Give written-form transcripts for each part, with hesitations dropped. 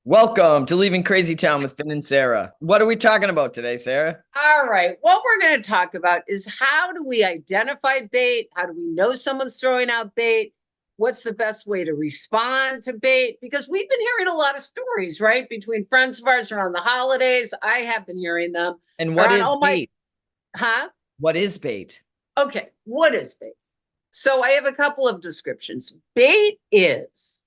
Welcome to Leaving Crazy Town with Finn and Sarah. What are we talking about today, Sarah? All right. What we're going to talk about is how do we identify bait? How do we know someone's throwing out bait? What's the best way to respond to bait? Because we've been hearing a lot of stories, right? Between friends of ours around the holidays. I have been hearing them And what around is all my, bait? huh? What is bait? Okay. What is bait? So I have a couple of descriptions. Bait is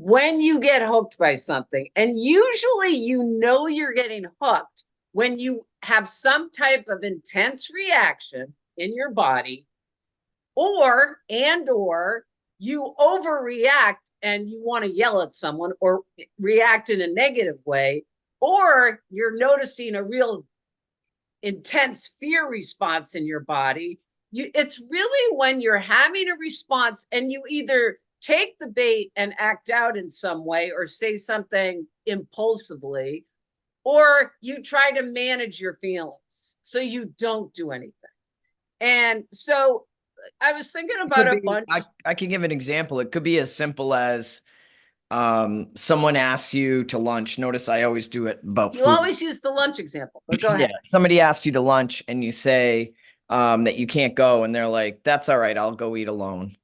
when you get hooked by something, and usually you know you're getting hooked when you have some type of intense reaction in your body, or you overreact and you want to yell at someone or react in a negative way, or you're noticing a real intense fear response in your body. It's really when you're having a response and you either take the bait and act out in some way or say something impulsively, or you try to manage your feelings so you don't do anything. And so I was thinking It about could a be, bunch. I can give an example. It could be as simple as someone asks you to lunch. Notice I always do it about You food. always use the lunch example, but go Yeah. ahead. Somebody asks you to lunch and you say that you can't go, and they're like, that's all right, I'll go eat alone.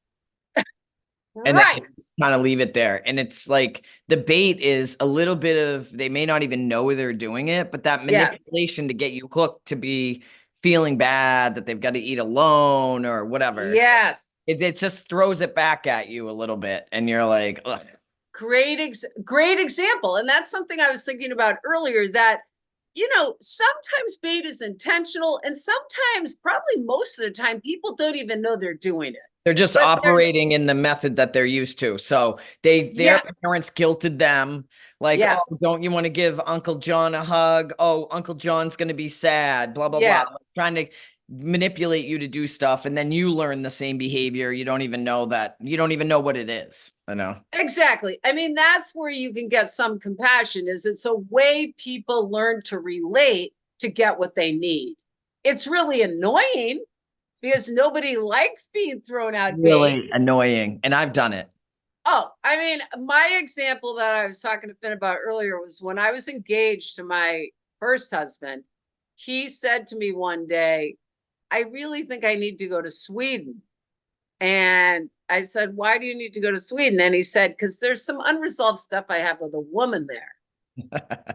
And then Right. kind of leave it there. And it's like the bait is a little bit of, they may not even know they're doing it, but that Yes. manipulation to get you hooked to be feeling bad that they've got to eat alone or whatever. Yes. It just throws it back at you a little bit. And you're like, ugh. Great example. And that's something I was thinking about earlier, that sometimes bait is intentional, and sometimes, probably most of the time, people don't even know they're doing it. They're just But they're operating in the method that they're used to. So their yes, parents guilted them, like, oh, yes, don't you want to give Uncle John a hug? Oh, Uncle John's going to be sad, blah, blah, blah. yes, Like, trying to manipulate you to do stuff. And then you learn the same behavior. You don't even know that. You don't even know what it is. I know. exactly. I mean, that's where you can get some compassion, is it's a way people learn to relate to get what they need. It's really annoying because nobody likes being thrown out bait. Really annoying. And I've done it. Oh, I mean, my example that I was talking to Finn about earlier was when I was engaged to my first husband. He said to me one day, I really think I need to go to Sweden. And I said, why do you need to go to Sweden? And he said, because there's some unresolved stuff I have with a woman there.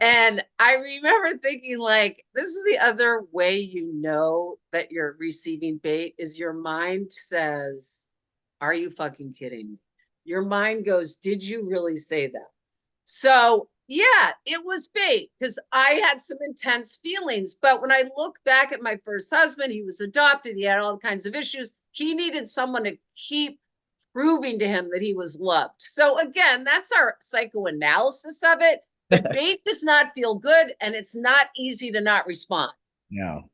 And I remember thinking, like, this is the other way you know that you're receiving bait, is your mind says, are you fucking kidding me? Your mind goes, did you really say that? So, yeah, it was bait because I had some intense feelings. But when I look back at my first husband, he was adopted, he had all kinds of issues. He needed someone to keep proving to him that he was loved. So, again, that's our psychoanalysis of it. The bait does not feel good, and it's not easy to not respond. No.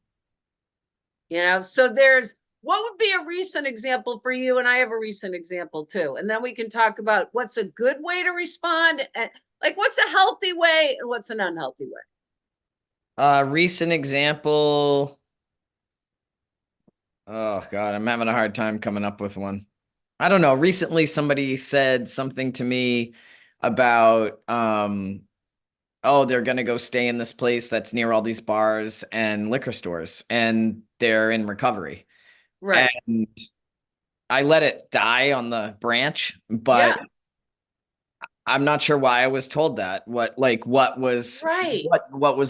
So there's what would be a recent example for you, and I have a recent example too, and then we can talk about what's a good way to respond, and like what's a healthy way and what's an unhealthy way. Recent example. Oh God, I'm having a hard time coming up with one. I don't know. Recently somebody said something to me about oh, they're gonna go stay in this place that's near all these bars and liquor stores, and they're in recovery. Right. And I let it die on the branch, but Yeah. I'm not sure why I was told that. Right. What was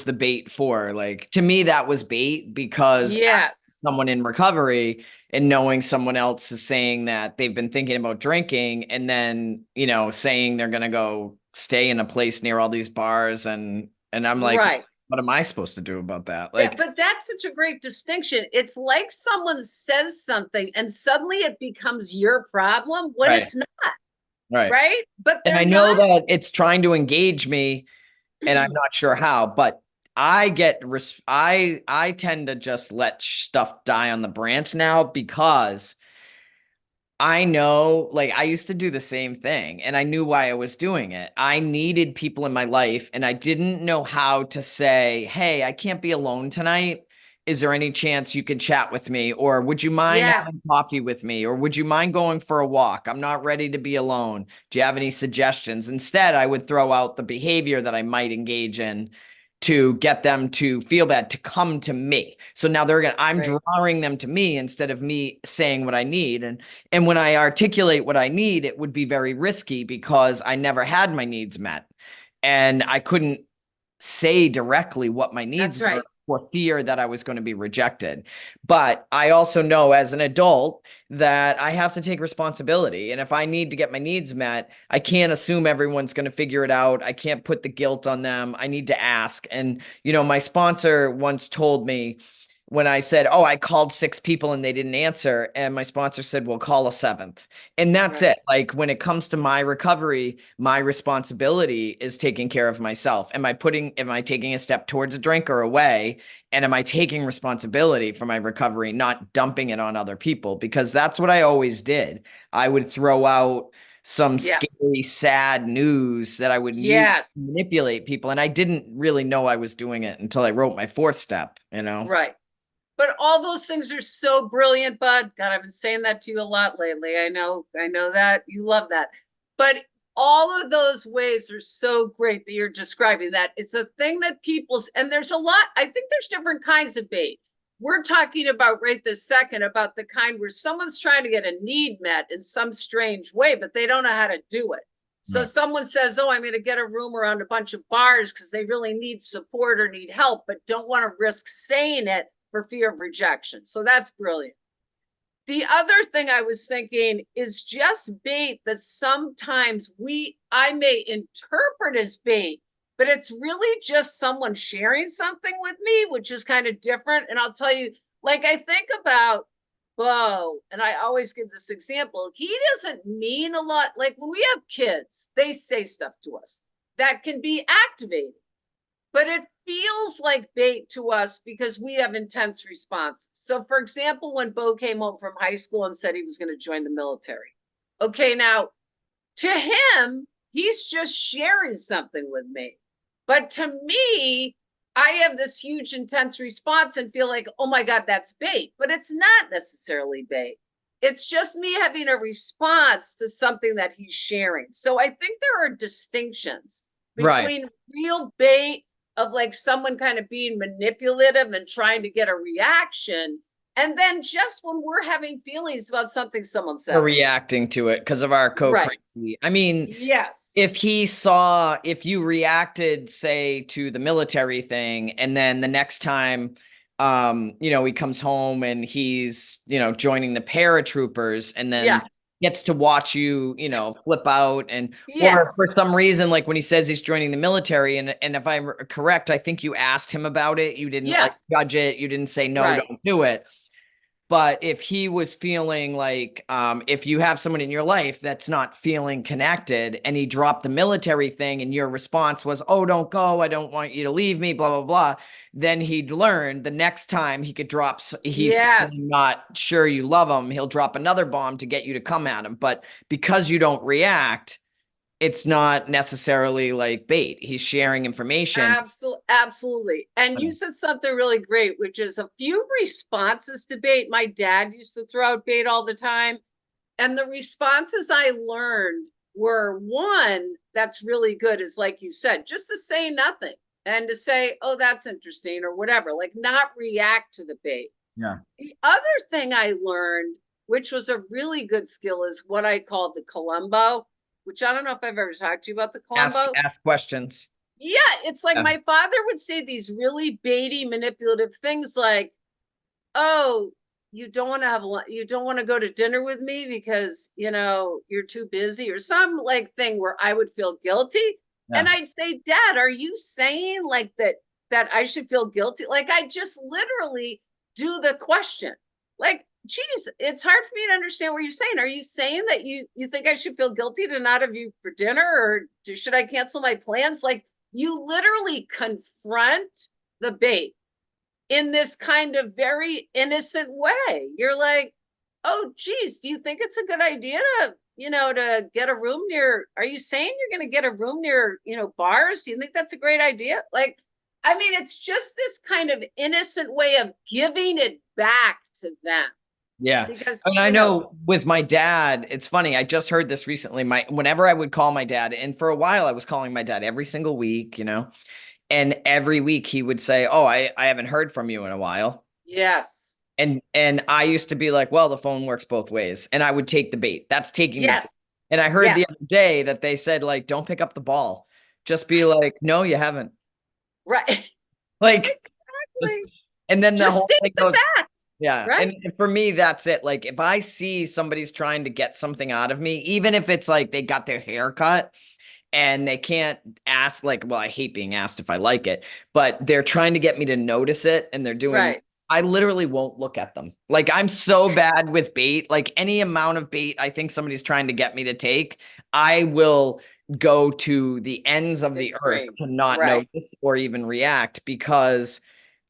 the bait for? Like, to me, that was bait because as Yes. someone in recovery and knowing someone else is saying that they've been thinking about drinking, and then, saying they're gonna go stay in a place near all these bars, and I'm like, Right. what am I supposed to do about that? Yeah, Like, but that's such a great distinction. It's like someone says something and suddenly it becomes your problem when right, it's not, right. right? But And they're I know not. that it's trying to engage me, and I'm not sure how, but I tend to just let stuff die on the branch now because I know, like, I used to do the same thing and I knew why I was doing it. I needed people in my life and I didn't know how to say, hey, I can't be alone tonight. is there any chance you could chat with me? Or would you mind Yes, having coffee with me? Or would you mind going for a walk? I'm not ready to be alone. Do you have any suggestions? Instead, I would throw out the behavior that I might engage in to get them to feel bad, to come to me. So now I'm right. drawing them to me instead of me saying what I need. And when I articulate what I need, it would be very risky because I never had my needs met. And I couldn't say directly what my needs That's were right. for fear that I was going to be rejected. But I also know as an adult that I have to take responsibility. And if I need to get my needs met, I can't assume everyone's going to figure it out. I can't put the guilt on them. I need to ask. And, my sponsor once told me, when I said, "Oh, I called 6 people and they didn't answer," and my sponsor said, "Well, call a seventh." And that's Right. it. Like when it comes to my recovery, my responsibility is taking care of myself. Am I taking a step towards a drink or away? And am I taking responsibility for my recovery, not dumping it on other people? Because that's what I always did. I would throw out some Yes. scary, sad news that I would use Yes. to manipulate people. And I didn't really know I was doing it until I wrote my fourth step. Right. But all those things are so brilliant, Bud. God, I've been saying that to you a lot lately. I know that you love that. But all of those ways are so great that you're describing that. It's a thing that and there's a lot, I think there's different kinds of bait. We're talking about right this second about the kind where someone's trying to get a need met in some strange way, but they don't know how to do it. So Right. someone says, "Oh, I'm going to get a room around a bunch of bars because they really need support or need help, but don't want to risk saying it for fear of rejection." So that's brilliant. The other thing I was thinking is just bait that sometimes I may interpret as bait, but it's really just someone sharing something with me, which is kind of different. And I'll tell you, like I think about Bo, and I always give this example. He doesn't mean a lot. Like when we have kids, they say stuff to us that can be activating, but it feels like bait to us because we have intense responses. So, for example, when Bo came home from high school and said he was going to join the military, okay, now to him, he's just sharing something with me. But to me, I have this huge intense response and feel like, oh my God, that's bait. But it's not necessarily bait. It's just me having a response to something that he's sharing. So I think there are distinctions Right. between real bait of like someone kind of being manipulative and trying to get a reaction, and then just when we're having feelings about something someone We're says. reacting to it because of our Right. co-crazy. I mean, Yes. if you reacted, say, to the military thing, and then the next time, he comes home and he's, joining the paratroopers and then Yeah. gets to watch you, flip out or Yes. for some reason, like when he says he's joining the military, and if I'm correct, I think you asked him about it. You didn't like Yes. judge it. You didn't say, no, Right. don't do it. But if he was feeling like, if you have someone in your life that's not feeling connected and he dropped the military thing and your response was, "Oh, don't go. I don't want you to leave me, blah, blah, blah," then he'd learn the next time he could he's Yes. not sure you love him, he'll drop another bomb to get you to come at him. But because you don't react, it's not necessarily like bait. He's sharing information. Absolutely. Absolutely. And you said something really great, which is a few responses to bait. My dad used to throw out bait all the time. And the responses I learned were one that's really good is like you said, just to say nothing and to say, "Oh, that's interesting," or whatever, like not react to the bait. Yeah. The other thing I learned, which was a really good skill, is what I call the Columbo, which I don't know if I've ever talked to you about the Ask Columbo. ask questions. Yeah, it's like Yeah. my father would say these really baity, manipulative things like, "Oh, you don't want to go to dinner with me because, you're too busy," or some like thing where I would feel guilty. And Yeah. I'd say, "Dad, are you saying like that I should feel guilty?" Like I just literally do the question. Like, geez, it's hard for me to understand what you're saying. Are you saying that you think I should feel guilty to not have you for dinner, or should I cancel my plans? Like you literally confront the bait in this kind of very innocent way. You're like, "Oh, geez, do you think it's a good idea to get a room near? Are you saying you're going to get a room near, bars? Do you think that's a great idea?" Like, I mean, it's just this kind of innocent way of giving it back to them Yeah. because, And I know with my dad, it's funny. I just heard this recently. Whenever I would call my dad, and for a while I was calling my dad every single week, and every week he would say, "Oh, I haven't heard from you in a while." yes, And I used to be like, "Well, the phone works both ways." And I would take the bait. That's taking the bait. yes, And I heard yes, the other day that they said, like, don't pick up the ball. Just be like, "No, you haven't." right. Like, just, Exactly. and then the Just whole state thing the goes, fact, yeah. right? And for me, that's it. Like, if I see somebody's trying to get something out of me, even if it's like they got their hair cut and they can't ask, like, well, I hate being asked if I like it, but they're trying to get me to notice it and they're doing, Right. I literally won't look at them. Like, I'm so bad with bait. Like, any amount of bait I think somebody's trying to get me to take, I will go to the ends of the earth Extreme. to not Right. notice or even react because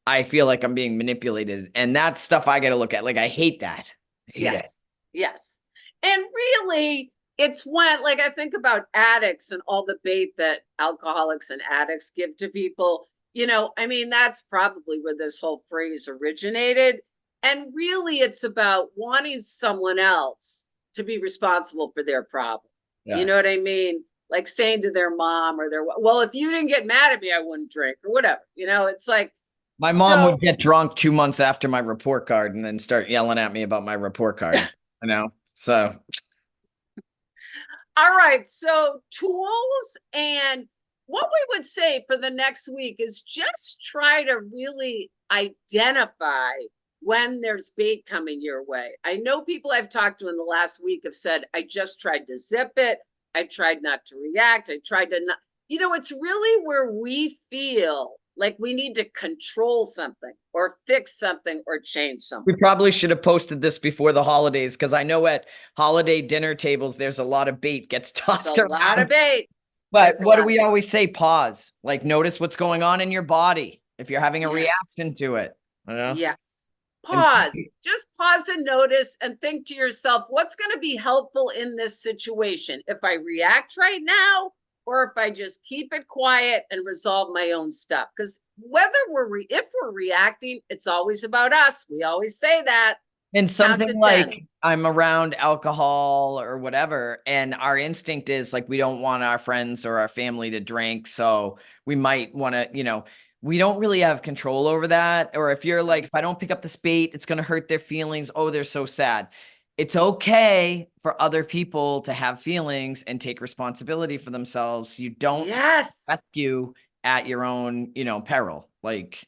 I feel like I'm being manipulated. And that's stuff I got to look at. Like, I hate that. I hate it. Yes. Yes. And really, it's when, like, I think about addicts and all the bait that alcoholics and addicts give to people. I mean, that's probably where this whole phrase originated. And really, it's about wanting someone else to be responsible for their problem. You Yeah. know what I mean? Like saying to their mom or well, if you didn't get mad at me, I wouldn't drink or whatever. It's like, My mom so would get drunk 2 months after my report card and then start yelling at me about my report card. So all right, so tools and what we would say for the next week is just try to really identify when there's bait coming your way. I know people I've talked to in the last week have said, I just tried to zip it. I tried not to react. I tried to not, it's really where we feel like we need to control something or fix something or change we something. probably should have posted this before the holidays because I know at holiday dinner tables, there's a lot of bait gets There's a tossed lot of around. bait. But There's a what do lot of we bait. always say? Pause. Like, notice what's going on in your body if you're having a Yes. reaction to it. Yes. And Pause. Just pause and notice and think to yourself, what's going to be helpful in this situation? If I react right now, or if I just keep it quiet and resolve my own stuff. Because if we're reacting, it's always about us. We always say that. And Count something to 10. like I'm around alcohol or whatever, and our instinct is like we don't want our friends or our family to drink. So we might want to, we don't really have control over that. Or if you're like, if I don't pick up the bait, it's going to hurt their feelings. Oh, they're so sad. It's okay for other people to have feelings and take responsibility for themselves. You don't have to Yes. rescue at your own, peril. Like,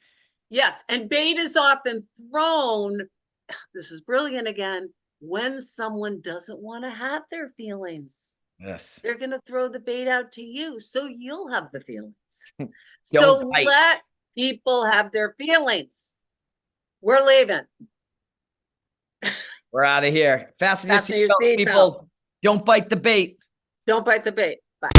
Yes. And bait is often thrown. This is brilliant again. When someone doesn't want to have their feelings. yes, They're going to throw the bait out to you so you'll have the feelings. don't So bite. let people have their feelings. We're leaving. We're out of here. Fasten your Fasten your seatbelts, seatbelt. people. Don't bite the bait. Don't bite the bait. Bye.